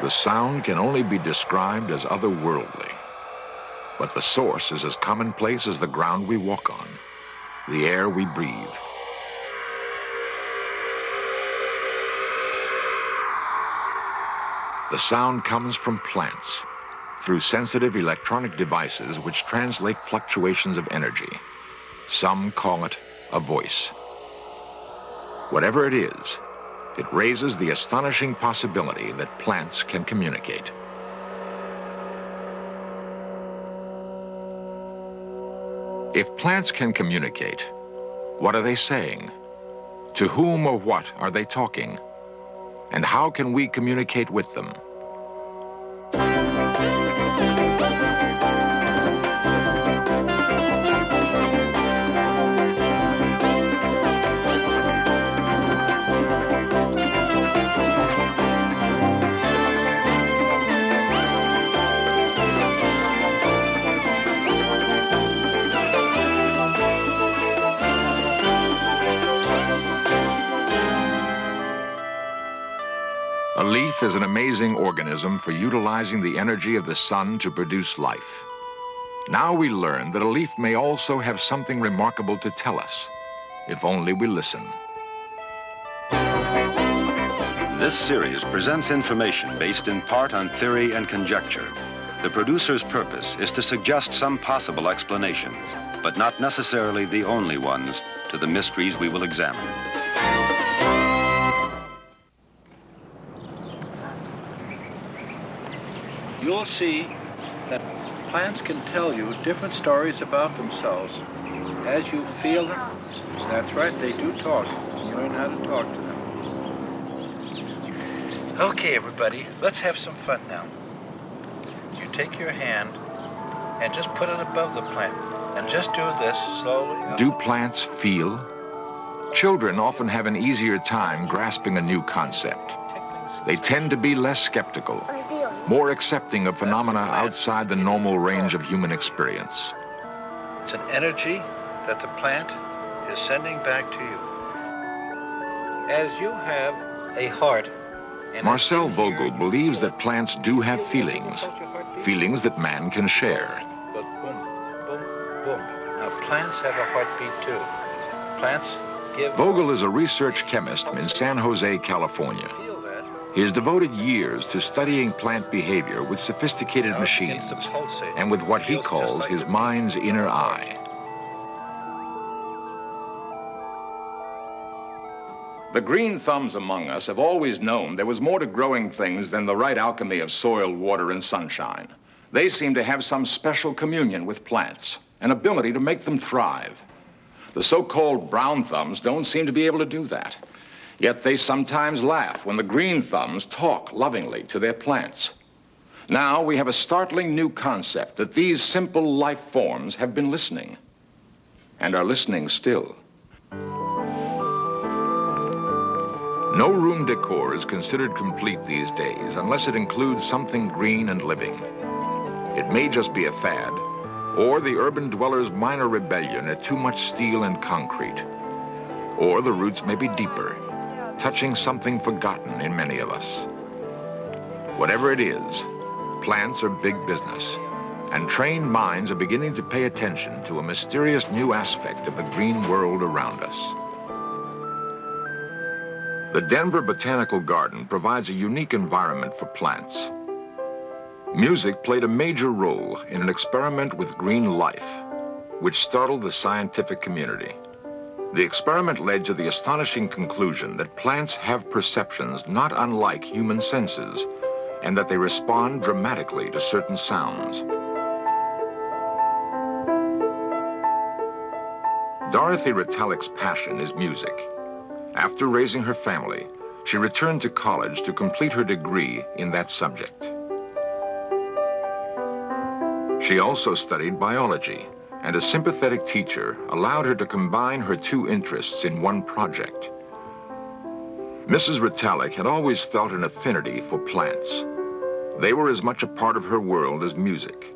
The sound can only be described as otherworldly, but the source is as commonplace as the ground we walk on, the air we breathe. The sound comes from plants, through sensitive electronic devices which translate fluctuations of energy. Some call it a voice. Whatever it is, it raises the astonishing possibility that plants can communicate. If plants can communicate, what are they saying? To whom or what are they talking? And how can we communicate with them? A leaf is an amazing organism for utilizing the energy of the sun to produce life. Now we learn that a leaf may also have something remarkable to tell us, if only we listen. This series presents information based in part on theory and conjecture. The producer's purpose is to suggest some possible explanations, but not necessarily the only ones, to the mysteries we will examine. You'll see that plants can tell you different stories about themselves as you feel them. That's right, they do talk. You learn how to talk to them. Okay, everybody, let's have some fun now. You take your hand and just put it above the plant and just do this slowly. Do plants feel? Children often have an easier time grasping a new concept. They tend to be less skeptical, more accepting of phenomena outside the normal range of human experience. It's an energy that the plant is sending back to you. As you have a heart. Marcel Vogel believes that plants do have feelings, feelings that man can share. But boom, boom, boom. Now plants have a heartbeat too. Plants give... Vogel is a research chemist in San Jose, California. He has devoted years to studying plant behavior with sophisticated machines and with what he calls his mind's inner eye. The green thumbs among us have always known there was more to growing things than the right alchemy of soil, water, and sunshine. They seem to have some special communion with plants, an ability to make them thrive. The so-called brown thumbs don't seem to be able to do that. Yet they sometimes laugh when the green thumbs talk lovingly to their plants. Now we have a startling new concept that these simple life forms have been listening, and are listening still. No room decor is considered complete these days unless it includes something green and living. It may just be a fad, or the urban dweller's minor rebellion at too much steel and concrete. Or the roots may be deeper, touching something forgotten in many of us. Whatever it is, plants are big business, and trained minds are beginning to pay attention to a mysterious new aspect of the green world around us. The Denver Botanical Garden provides a unique environment for plants. Music played a major role in an experiment with green life, which startled the scientific community. The experiment led to the astonishing conclusion that plants have perceptions not unlike human senses, and that they respond dramatically to certain sounds. Dorothy Retalic's passion is music. After raising her family, she returned to college to complete her degree in that subject. She also studied biology, and a sympathetic teacher allowed her to combine her two interests in one project. Mrs. Retalic had always felt an affinity for plants. They were as much a part of her world as music.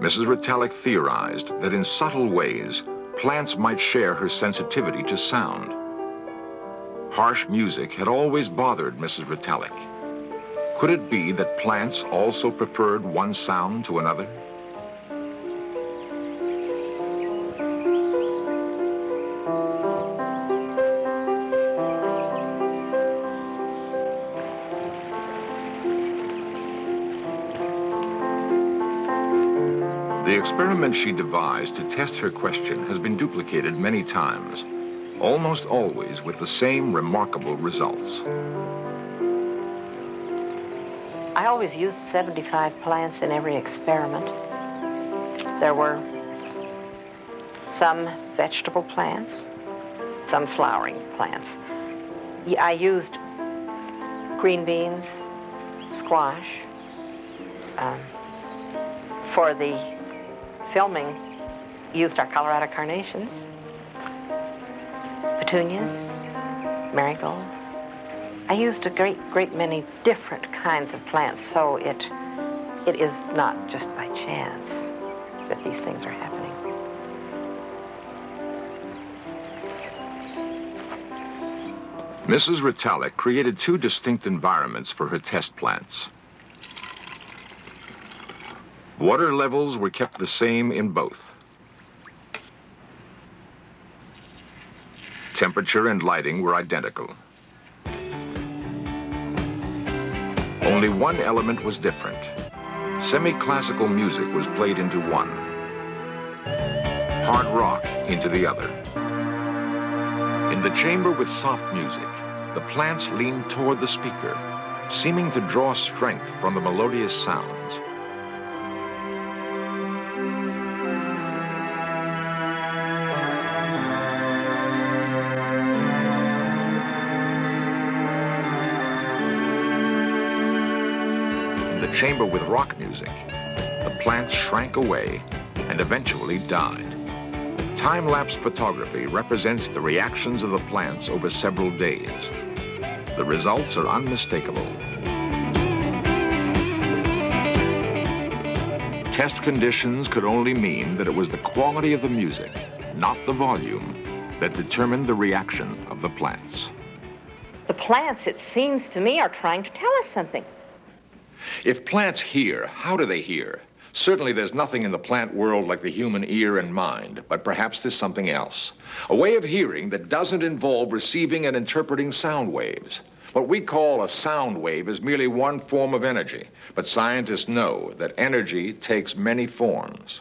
Mrs. Retalic theorized that in subtle ways, plants might share her sensitivity to sound. Harsh music had always bothered Mrs. Retalic. Could it be that plants also preferred one sound to another? The experiment she devised to test her question has been duplicated many times, almost always with the same remarkable results. I always used 75 plants in every experiment. There were some vegetable plants, some flowering plants. I used green beans, squash. For the filming, used our Colorado carnations, petunias, marigolds. I used a great many different kinds of plants, so it is not just by chance that these things are happening. Mrs. Ritalik created two distinct environments for her test plants. Water levels were kept the same in both. Temperature and lighting were identical. Only one element was different. Semi-classical music was played into one. Hard rock into the other. In the chamber with soft music, the plants leaned toward the speaker, seeming to draw strength from the melodious sounds. Chamber with rock music, the plants shrank away and eventually died. Time-lapse photography represents the reactions of the plants over several days. The results are unmistakable. Test conditions could only mean that it was the quality of the music, not the volume, that determined the reaction of the plants. The plants, it seems to me, are trying to tell us something. If plants hear, how do they hear? Certainly there's nothing in the plant world like the human ear and mind, but perhaps there's something else. A way of hearing that doesn't involve receiving and interpreting sound waves. What we call a sound wave is merely one form of energy, but scientists know that energy takes many forms.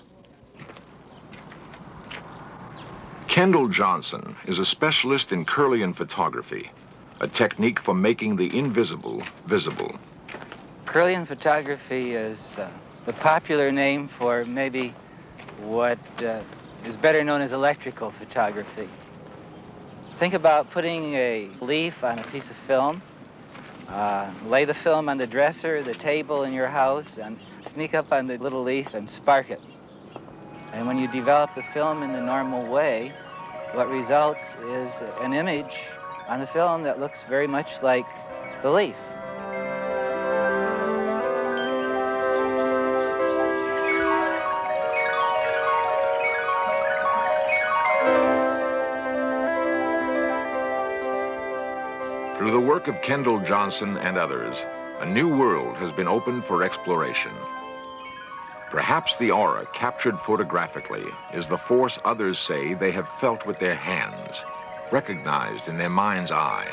Kendall Johnson is a specialist in Kirlian photography, a technique for making the invisible visible. Kirlian photography is the popular name for maybe what is better known as electrical photography. Think about putting a leaf on a piece of film, lay the film on the dresser, the table in your house, and sneak up on the little leaf and spark it. And when you develop the film in the normal way, what results is an image on the film that looks very much like the leaf. Through the work of Kendall Johnson and others, a new world has been opened for exploration. Perhaps the aura captured photographically is the force others say they have felt with their hands, recognized in their mind's eye.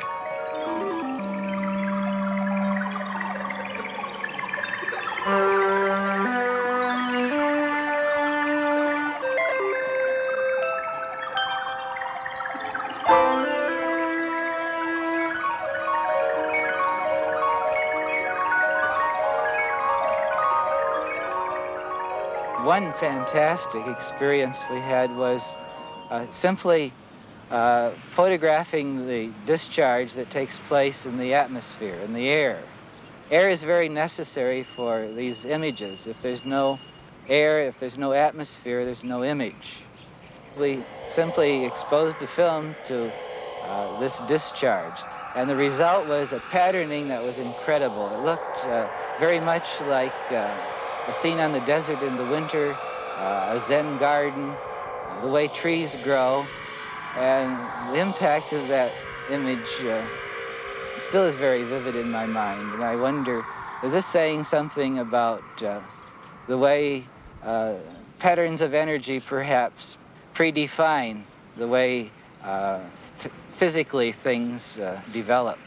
One fantastic experience we had was simply photographing the discharge that takes place in the atmosphere, in the air. Air is very necessary for these images. If there's no air, if there's no atmosphere, there's no image. We simply exposed the film to this discharge, and the result was a patterning that was incredible. It looked very much like a scene on the desert in the winter, a Zen garden, the way trees grow, and the impact of that image still is very vivid in my mind. And I wonder Is this saying something about the way patterns of energy perhaps predefine the way physically things develop?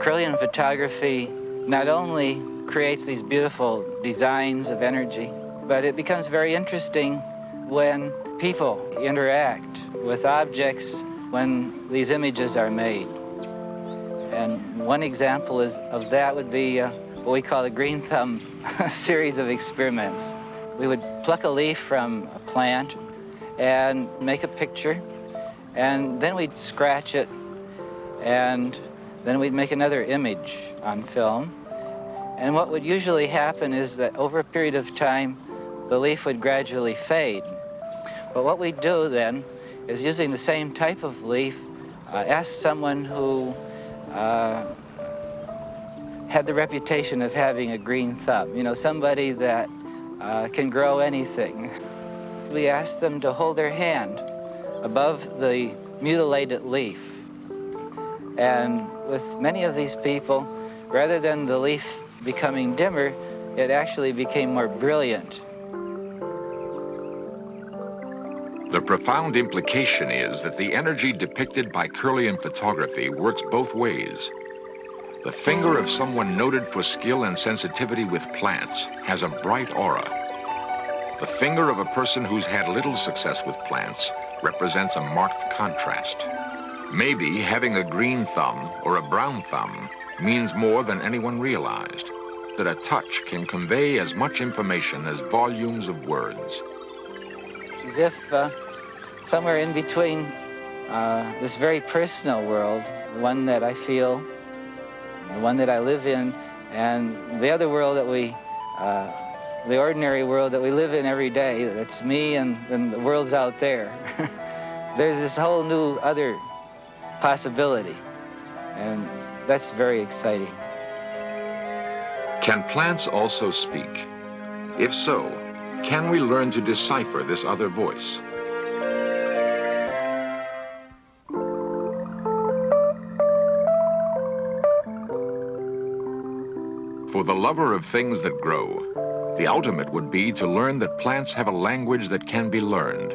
Kirlian photography not only creates these beautiful designs of energy, but it becomes very interesting when people interact with objects when these images are made. And one example of that would be what we call the green thumb series of experiments. We would pluck a leaf from a plant and make a picture, and then we'd scratch it, and then we'd make another image on film. And what would usually happen is that over a period of time, the leaf would gradually fade. But what we'd do then is, using the same type of leaf, ask someone who had the reputation of having a green thumb, you know, somebody that can grow anything. We asked them to hold their hand above the mutilated leaf. And with many of these people, rather than the leaf becoming dimmer, it actually became more brilliant. The profound implication is that the energy depicted by Kirlian photography works both ways. The finger of someone noted for skill and sensitivity with plants has a bright aura. The finger of a person who's had little success with plants represents a marked contrast. Maybe having a green thumb or a brown thumb means more than anyone realized, that a touch can convey as much information as volumes of words. As if somewhere in between this very personal world, the one that I feel, the one that I live in, and the other world that the ordinary world that we live in every day, that's me and the world's out there. There's this whole new other possibility, and that's very exciting. Can plants also speak? If so, can we learn to decipher this other voice? For the lover of things that grow, the ultimate would be to learn that plants have a language that can be learned.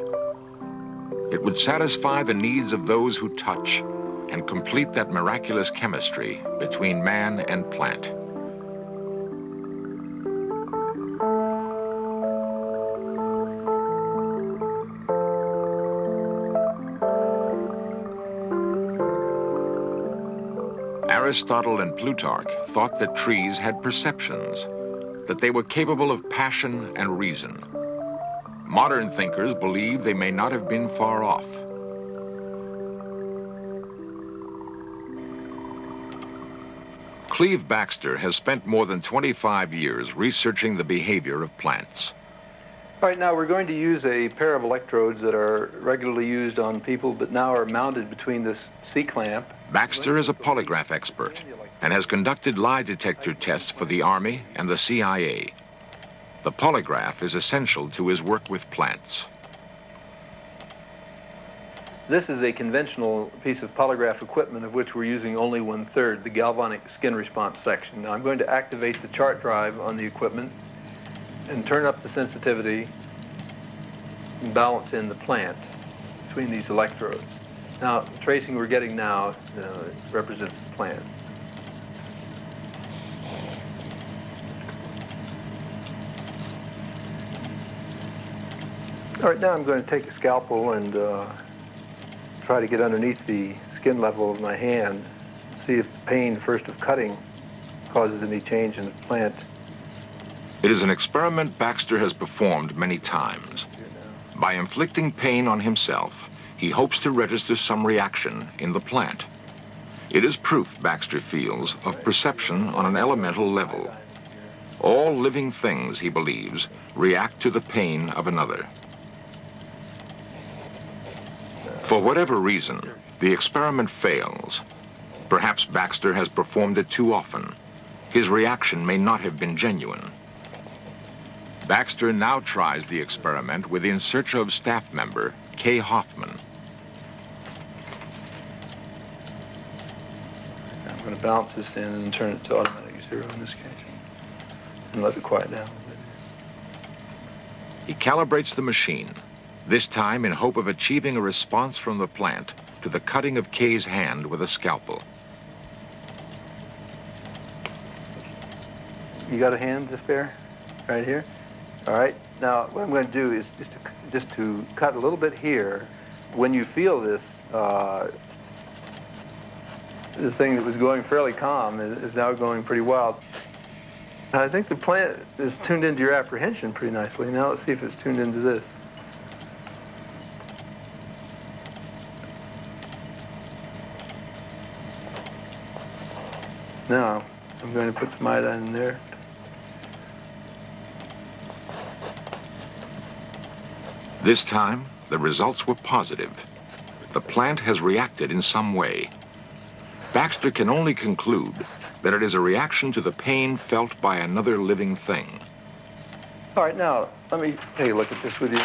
It would satisfy the needs of those who touch and complete that miraculous chemistry between man and plant. Aristotle and Plutarch thought that trees had perceptions, that they were capable of passion and reason. Modern thinkers believe they may not have been far off. Cleve Baxter has spent more than 25 years researching the behavior of plants. All right, now we're going to use a pair of electrodes that are regularly used on people, but now are mounted between this C-clamp. Baxter is a polygraph expert and has conducted lie detector tests for the Army and the CIA. The polygraph is essential to his work with plants. This is a conventional piece of polygraph equipment of which we're using only 1/3, the galvanic skin response section. Now I'm going to activate the chart drive on the equipment and turn up the sensitivity and balance in the plant between these electrodes. Now, the tracing we're getting now represents the plant. All right, now I'm going to take a scalpel and try to get underneath the skin level of my hand, see if the pain first of cutting causes any change in the plant. It is an experiment Baxter has performed many times. By inflicting pain on himself, he hopes to register some reaction in the plant. It is proof, Baxter feels, of perception on an elemental level. All living things, he believes, react to the pain of another. For whatever reason, the experiment fails. Perhaps Baxter has performed it too often. His reaction may not have been genuine. Baxter now tries the experiment with In Search of staff member Kay Hoffman. balance this in and turn it to automatic 0 in this case. And let it quiet down. He calibrates the machine, this time in hope of achieving a response from the plant to the cutting of Kay's hand with a scalpel. You got a hand to spare? Right here? All right. Now, what I'm going to do is just to cut a little bit here. When you feel this, the thing that was going fairly calm is now going pretty wild. I think the plant is tuned into your apprehension pretty nicely. Now let's see if it's tuned into this. Now, I'm going to put some iodine in there. This time, the results were positive. The plant has reacted in some way. Baxter can only conclude that it is a reaction to the pain felt by another living thing. All right, now, let me take a look at this with you.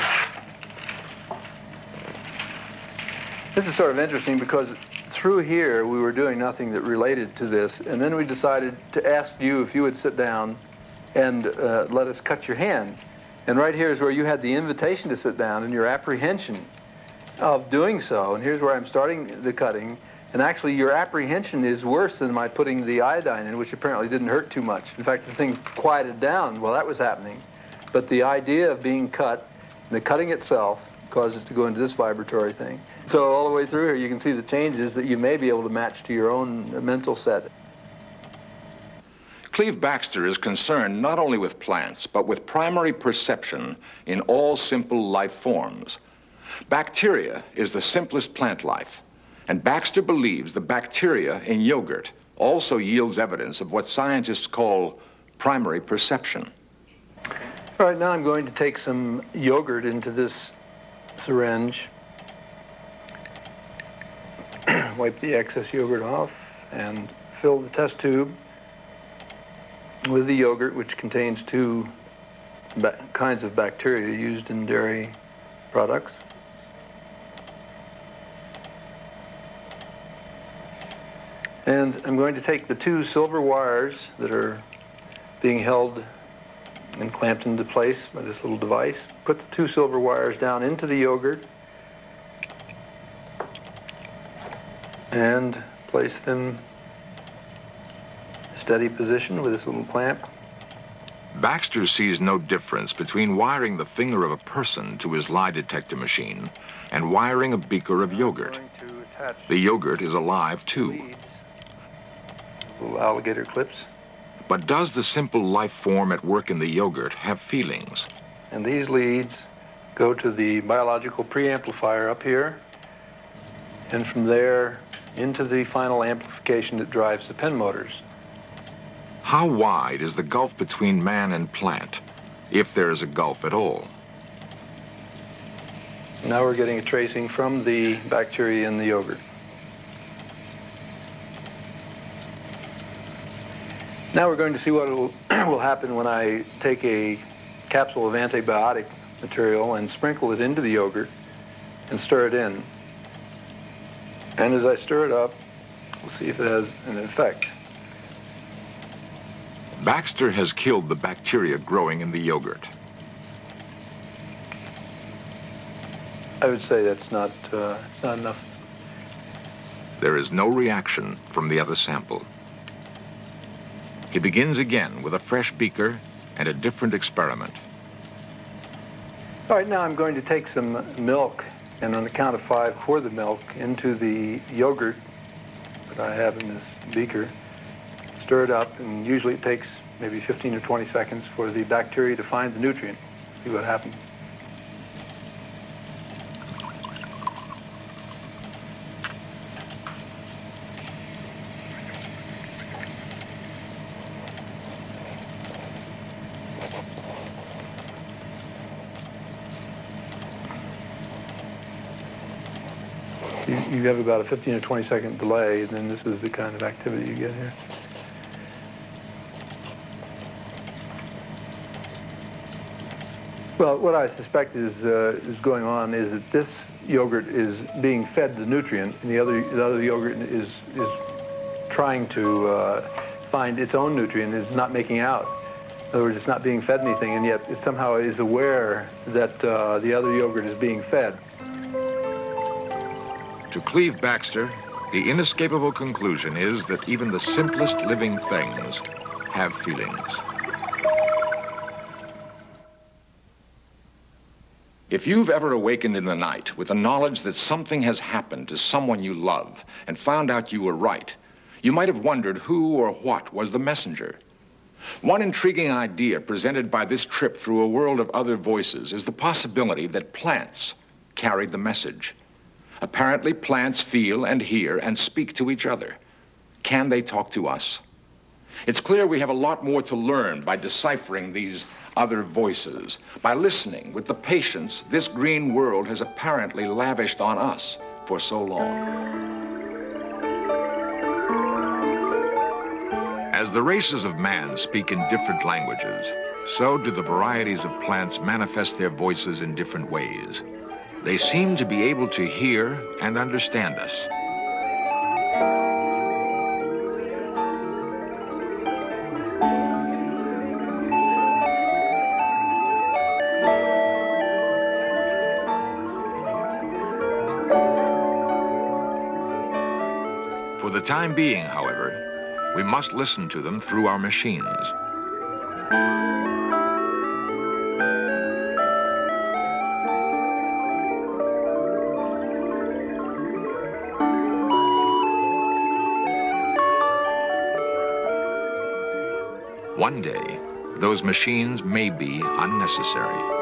This is sort of interesting because through here, we were doing nothing that related to this, and then we decided to ask you if you would sit down and let us cut your hand. And right here is where you had the invitation to sit down and your apprehension of doing so. And here's where I'm starting the cutting. And actually, your apprehension is worse than my putting the iodine in, which apparently didn't hurt too much. In fact, the thing quieted down while that was happening. But the idea of being cut, and the cutting itself, caused it to go into this vibratory thing. So all the way through here, you can see the changes that you may be able to match to your own mental set. Cleve Baxter is concerned not only with plants, but with primary perception in all simple life forms. Bacteria is the simplest plant life, and Baxter believes the bacteria in yogurt also yields evidence of what scientists call primary perception. All right, now I'm going to take some yogurt into this syringe, wipe the excess yogurt off, and fill the test tube with the yogurt, which contains two kinds of bacteria used in dairy products. And I'm going to take the two silver wires that are being held and clamped into place by this little device, put the two silver wires down into the yogurt, and place them steady position with this little clamp. Baxter sees no difference between wiring the finger of a person to his lie detector machine and wiring a beaker of yogurt. The yogurt is alive too. Little alligator clips. But does the simple life form at work in the yogurt have feelings? And these leads go to the biological preamplifier up here, and from there into the final amplification that drives the pen motors. How wide is the gulf between man and plant, if there is a gulf at all? Now we're getting a tracing from the bacteria in the yogurt. Now we're going to see what will happen when I take a capsule of antibiotic material and sprinkle it into the yogurt and stir it in. And as I stir it up, we'll see if it has an effect. Baxter has killed the bacteria growing in the yogurt. I would say that's not enough. There is no reaction from the other sample. He begins again with a fresh beaker and a different experiment. All right, now I'm going to take some milk, and on the count of 5, pour the milk into the yogurt that I have in this beaker. Stir it up, and usually it takes maybe 15 or 20 seconds for the bacteria to find the nutrient. See what happens. You have about a 15 or 20 second delay, and then this is the kind of activity you get here. Well, what I suspect is going on is that this yogurt is being fed the nutrient, and the other yogurt is trying to find its own nutrient. It's not making out. In other words, it's not being fed anything, and yet it somehow is aware that the other yogurt is being fed. To Cleve Baxter, the inescapable conclusion is that even the simplest living things have feelings. If you've ever awakened in the night with the knowledge that something has happened to someone you love and found out you were right, you might have wondered who or what was the messenger. One intriguing idea presented by this trip through a world of other voices is the possibility that plants carried the message. Apparently, plants feel and hear and speak to each other. Can they talk to us? It's clear we have a lot more to learn by deciphering these other voices, by listening with the patience this green world has apparently lavished on us for so long. As the races of man speak in different languages, so do the varieties of plants manifest their voices in different ways. They seem to be able to hear and understand us. For the time being, however, we must listen to them through our machines. One day, those machines may be unnecessary.